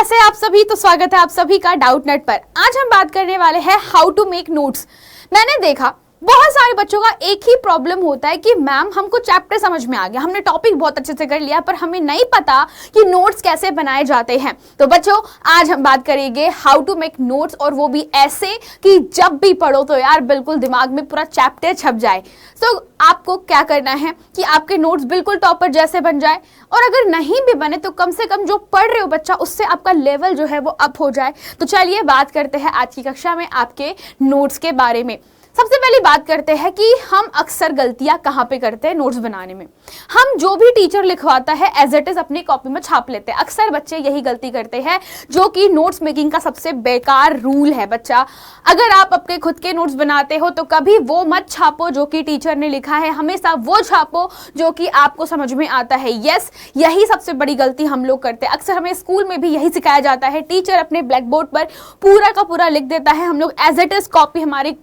कैसे हैं आप सभी। तो स्वागत है आप सभी का डाउट नेट पर। आज हम बात करने वाले हैं हाउ टू मेक नोट्स। मैंने देखा बहुत सारे बच्चों का एक ही प्रॉब्लम होता है कि मैम हमको चैप्टर समझ में आ गया, हमने टॉपिक बहुत अच्छे से कर लिया, पर हमें नहीं पता कि नोट्स कैसे बनाए जाते हैं। तो बच्चों आज हम बात करेंगे हाउ टू मेक नोट्स, और वो भी ऐसे कि जब भी पढ़ो तो यार बिल्कुल दिमाग में पूरा चैप्टर छप जाए। तो आपको क्या करना है कि आपके नोट्स बिल्कुल टॉपर जैसे बन जाए, और अगर नहीं भी बने तो कम से कम जो पढ़ रहे हो बच्चा उससे आपका लेवल जो है वो अप हो जाए। तो चलिए बात करते हैं आज की कक्षा में आपके नोट्स के बारे में। सबसे पहली बात करते हैं कि हम अक्सर गलतियां कहां पे करते हैं नोट्स बनाने में। हम जो भी टीचर लिखवाता है एज इट इज अपनी कॉपी में छाप लेते हैं। अक्सर बच्चे यही गलती करते हैं, जो कि नोट्स मेकिंग का सबसे बेकार रूल है। बच्चा अगर आप अपने खुद के नोट्स बनाते हो तो कभी वो मत छापो जो कि टीचर ने लिखा है, हमेशा वो छापो जो कि आपको समझ में आता है। यस, यही सबसे बड़ी गलती हम लोग करते हैं। अक्सर हमें स्कूल में भी यही सिखाया जाता है, टीचर अपने ब्लैक बोर्ड पर पूरा का पूरा लिख देता है, हम लोग एज इट इज कॉपी हमारी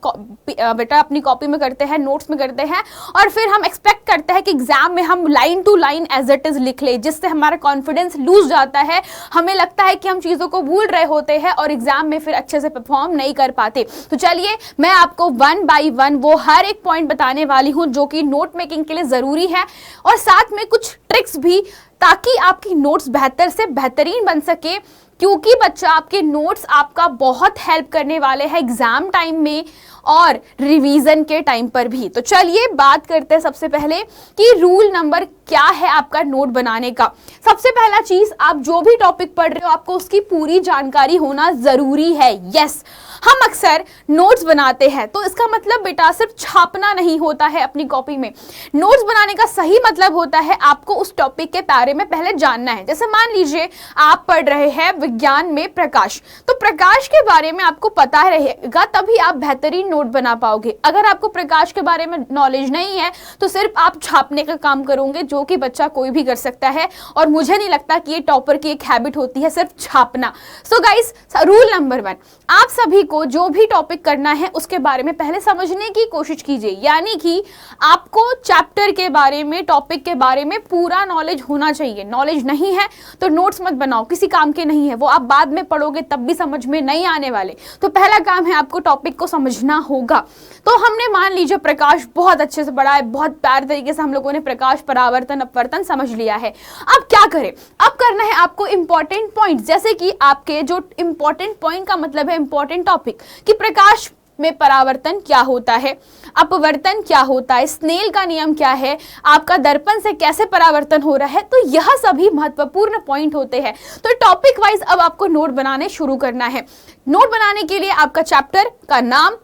बेटा अपनी कॉपी में करते हैं, नोट्स में करते हैं, और फिर हम एक्सपेक्ट करते हैं कि एग्जाम में हम line to line as it is लिख ले, जिससे हमारा कॉन्फिडेंस लूज जाता है। हमें लगता है कि हम चीजों को भूल रहे होते हैं और एग्जाम में फिर अच्छे से परफॉर्म नहीं कर पाते। तो चलिए मैं आपको वन बाय वन वो हर एक पॉइंट बताने वाली हूं जो कि नोट मेकिंग के लिए जरूरी है, और साथ में कुछ ट्रिक्स भी, ताकि आपकी नोट्स बेहतर से बेहतरीन बन सके। क्योंकि बच्चा आपके नोट्स आपका बहुत हेल्प करने वाले हैं एग्जाम टाइम में और रिवीजन के टाइम पर भी। तो चलिए बात करते हैं सबसे पहले कि रूल नंबर क्या है आपका नोट बनाने का। सबसे पहला चीज, आप जो भी टॉपिक पढ़ रहे हो आपको उसकी पूरी जानकारी होना जरूरी है। यस, हम अक्सर नोट्स बनाते हैं तो इसका मतलब बेटा सिर्फ छापना नहीं होता है अपनी कॉपी में। नोट्स बनाने का सही मतलब होता है आपको उस टॉपिक के बारे में पहले जानना है। जैसे मान लीजिए आप पढ़ रहे हैं विज्ञान में प्रकाश, तो प्रकाश के बारे में आपको पता रहेगा तभी आप बेहतरीन नोट बना पाओगे। अगर आपको प्रकाश के बारे में नॉलेज नहीं है तो सिर्फ आप छापने का काम करोगे, जो कि बच्चा कोई भी कर सकता है, और मुझे नहीं लगता कि ये टॉपर की एक हैबिट होती है सिर्फ छापना। सो गाइस, रूल नंबर 1, आप सभी को जो भी टॉपिक करना है उसके बारे में पहले समझने की कोशिश कीजिए। यानी कि आपको चैप्टर के बारे में, टॉपिक के बारे में पूरा नॉलेज होना चाहिए। नॉलेज नहीं है तो नोट्स मत बनाओ, किसी काम के नहीं है, वो आप बाद में पढ़ोगे तब भी समझ में नहीं आने वाले। तो पहला काम है आपको टॉपिक को समझना होगा। तो हमने मान लीजिए प्रकाश बहुत अच्छे से पढ़ा है, बहुत प्यारे तरीके से हम लोगों ने प्रकाश, परावर्तन, अपवर्तन समझ लिया है। अब क्या करें? अब करना है आपको इंपॉर्टेंट पॉइंट, जैसे कि आपके जो इंपॉर्टेंट पॉइंट का मतलब है इंपॉर्टेंट टॉपिक, कि प्रकाश में परावर्तन क्या होता है, अपवर्तन क्या होता है, स्नेल का नियम क्या है, आपका दर्पण से कैसे परावर्तन हो रहा है। तो यह सभी महत्वपूर्ण पॉइंट होते हैं। तो टॉपिक वाइज अब आपको नोट बनाने शुरू करना है। नोट बनाने के लिए आपका चैप्टर का नाम,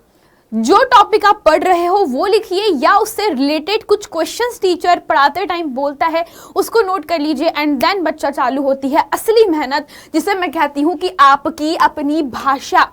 जो टॉपिक आप पढ़ रहे हो वो लिखिए, या उससे रिलेटेड कुछ क्वेश्चंस टीचर पढ़ाते टाइम बोलता है उसको नोट कर लीजिए। एंड देन बच्चा चालू होती है असली मेहनत, जिसे मैं कहती हूँ कि आपकी अपनी भाषा।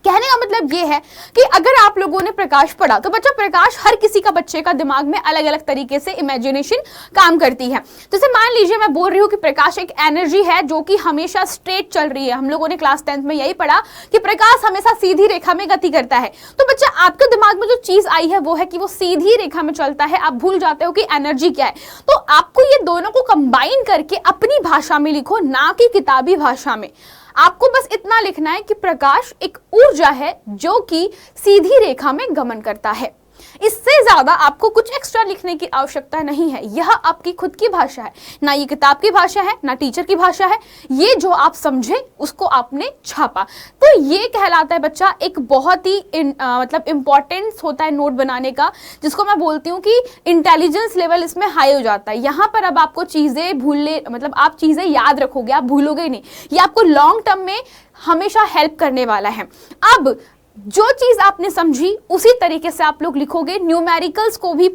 कहने का मतलब ये है कि अगर आप लोगों ने प्रकाश पढ़ा तो बच्चा, प्रकाश हर किसी का, बच्चे का दिमाग में अलग अलग तरीके से इमेजिनेशन काम करती है। जैसे मान लीजिए मैं बोल रही हूँ कि प्रकाश एक एनर्जी है जो कि हमेशा स्ट्रेट चल रही है। हम लोगों ने क्लास 10th में यही पढ़ा कि प्रकाश हमेशा सीधी रेखा में गति करता है। तो बच्चा आपके दिमाग में जो चीज आई है वो है कि वो सीधी रेखा में चलता है, आप भूल जाते हो कि एनर्जी क्या है। तो आपको ये दोनों को कंबाइन करके अपनी भाषा में लिखो, ना कि किताबी भाषा में। आपको बस इतना लिखना है कि प्रकाश एक ऊर्जा है जो कि सीधी रेखा में गमन करता है। इससे ज्यादा आपको कुछ एक्स्ट्रा लिखने की आवश्यकता नहीं है। यह आपकी खुद की भाषा है, ना ये किताब की भाषा है, ना टीचर की भाषा है। ये जो आप समझे उसको आपने छापा। तो ये कहलाता है बच्चा एक बहुत ही मतलब इंपॉर्टेंस होता है नोट बनाने का, जिसको मैं बोलती हूँ कि इंटेलिजेंस लेवल इसमें हाई हो जाता है। यहाँ पर अब आपको चीजें भूलने, मतलब आप चीजें याद रखोगे, आप भूलोगे नहीं। ये आपको लॉन्ग टर्म में हमेशा हेल्प करने वाला है। अब जो चीज आपने समझी उसी तरीके से आप लोग लिखोगे। न्यूमेरिकल्स को भी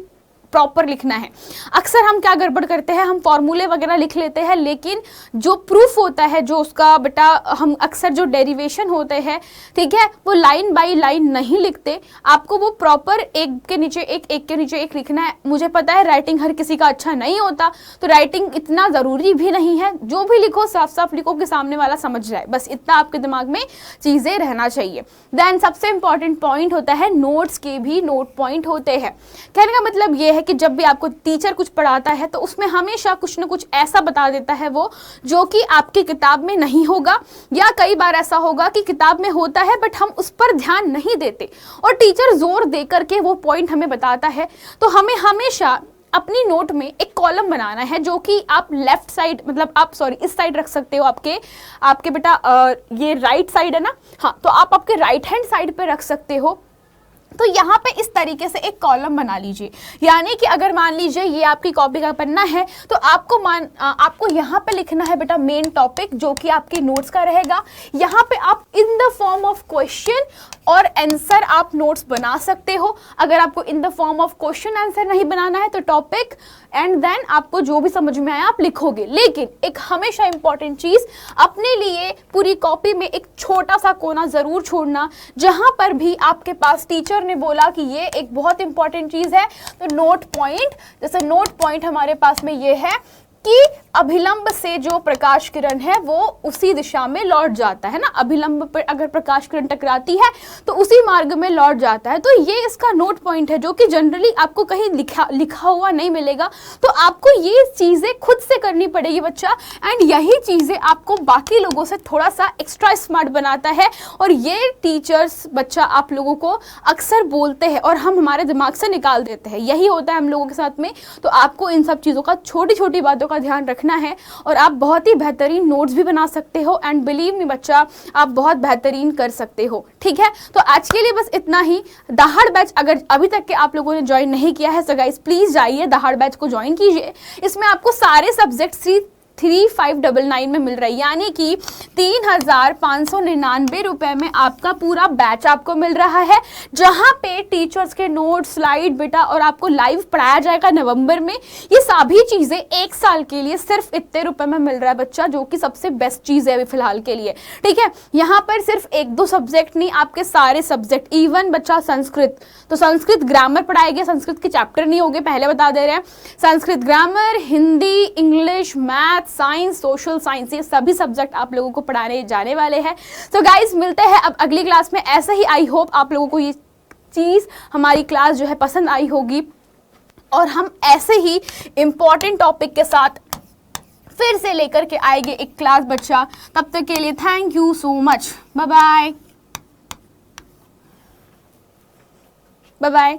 प्रॉपर लिखना है। अक्सर हम क्या गड़बड़ करते हैं, हम फॉर्मूले वगैरह लिख लेते हैं, लेकिन जो प्रूफ होता है, जो उसका बेटा हम अक्सर जो डेरिवेशन होते हैं, ठीक है, वो लाइन बाय लाइन नहीं लिखते। आपको वो प्रॉपर एक के नीचे एक के नीचे एक लिखना है। मुझे पता है राइटिंग हर किसी का अच्छा नहीं होता, तो राइटिंग इतना जरूरी भी नहीं है। जो भी लिखो साफ साफ लिखो कि सामने वाला समझ जाए, बस इतना आपके दिमाग में चीजें रहना चाहिए। देन सबसे इंपॉर्टेंट पॉइंट होता है, नोट्स के भी नोट पॉइंट होते हैं। कहने का मतलब ये है कि जब भी आपको टीचर कुछ पढ़ाता है तो उसमें हमेशा कुछ ना कुछ ऐसा बता देता है वो जो कि आपकी किताब में नहीं होगा, या कई बार ऐसा होगा कि किताब में होता है बट हम उस पर ध्यान नहीं देते और टीचर जोर दे करके वो पॉइंट हमें बताता है। तो हमें हमेशा अपनी नोट में एक कॉलम बनाना है जो कि आप लेफ्ट साइड, मतलब आप सॉरी इस साइड रख सकते हो, आपके बेटा ये राइट साइड है ना, हाँ, तो आप आपके राइट हैंड साइड पे रख सकते हो। तो यहाँ पे इस तरीके से एक कॉलम बना लीजिए, यानी कि अगर मान लीजिए ये आपकी कॉपी का पन्ना है तो आपको यहाँ पे लिखना है बेटा मेन टॉपिक जो कि आपकी नोट्स का रहेगा। यहाँ पे आप in the form of question और आंसर आप नोट्स बना सकते हो। अगर आपको in the form of question answer नहीं बनाना है तो टॉपिक एंड देन आपको जो भी समझ में आया आप लिखोगे। लेकिन एक हमेशा इंपॉर्टेंट चीज, अपने लिए पूरी कॉपी में एक छोटा सा कोना जरूर छोड़ना जहां पर भी आपके पास टीचर ने बोला कि ये एक बहुत इंपॉर्टेंट चीज है तो नोट पॉइंट, जैसे नोट पॉइंट हमारे पास में ये है कि अभिलंब से जो प्रकाश किरण है वो उसी दिशा में लौट जाता है ना, अभिलंब पर अगर प्रकाश किरण टकराती है तो उसी मार्ग में लौट जाता है। तो ये इसका नोट पॉइंट है जो कि जनरली आपको कहीं लिखा हुआ नहीं मिलेगा। तो आपको ये चीजें खुद से करनी पड़ेगी बच्चा, एंड यही चीजें आपको बाकी लोगों से थोड़ा सा एक्स्ट्रा स्मार्ट बनाता है। और ये टीचर्स बच्चा आप लोगों को अक्सर बोलते हैं और हम हमारे दिमाग से निकाल देते हैं, यही होता है हम लोगों के साथ में। तो आपको इन सब चीजों का, छोटी छोटी बातों का ध्यान रखना है और आप बहुत ही बेहतरीन नोट्स भी बना सकते हो एंड बिलीव मी बच्चा आप बहुत बेहतरीन कर सकते हो। ठीक है, तो आज के लिए बस इतना ही। दहाड़ बैच अगर अभी तक के आप लोगों ने ज्वाइन नहीं किया है तो गाइस प्लीज जाइए दहाड़ बैच को ज्वाइन कीजिए। इसमें आपको सारे सब्जेक्ट्स 3599 में मिल रही है, यानी कि 3599 रुपए में आपका पूरा बैच आपको मिल रहा है, जहां पे टीचर्स के नोट, स्लाइड बेटा और आपको लाइव पढ़ाया जाएगा नवंबर में। ये सभी चीजें एक साल के लिए सिर्फ इतने रुपए में मिल रहा है बच्चा, जो कि सबसे बेस्ट चीज है अभी फिलहाल के लिए। ठीक है, यहाँ पर सिर्फ 1-2 सब्जेक्ट नहीं, आपके सारे सब्जेक्ट, इवन बच्चा संस्कृत, तो संस्कृत ग्रामर पढ़ाएगी, संस्कृत के चैप्टर नहीं होंगे, पहले बता दे रहे हैं। Sanskrit grammar, Hindi, English, math, science, social science, ये सभी सब्जेक्ट आप लोगों को पढ़ाने जाने वाले हैं। तो गाइस मिलते हैं अब अगली क्लास में। ऐसे ही आई होप आप लोगों को ये चीज, हमारी क्लास जो है पसंद आई होगी और हम ऐसे ही इंपॉर्टेंट टॉपिक के साथ फिर से लेकर के आएंगे एक क्लास बच्चा। तब तक के लिए thank you so much, bye bye bye bye.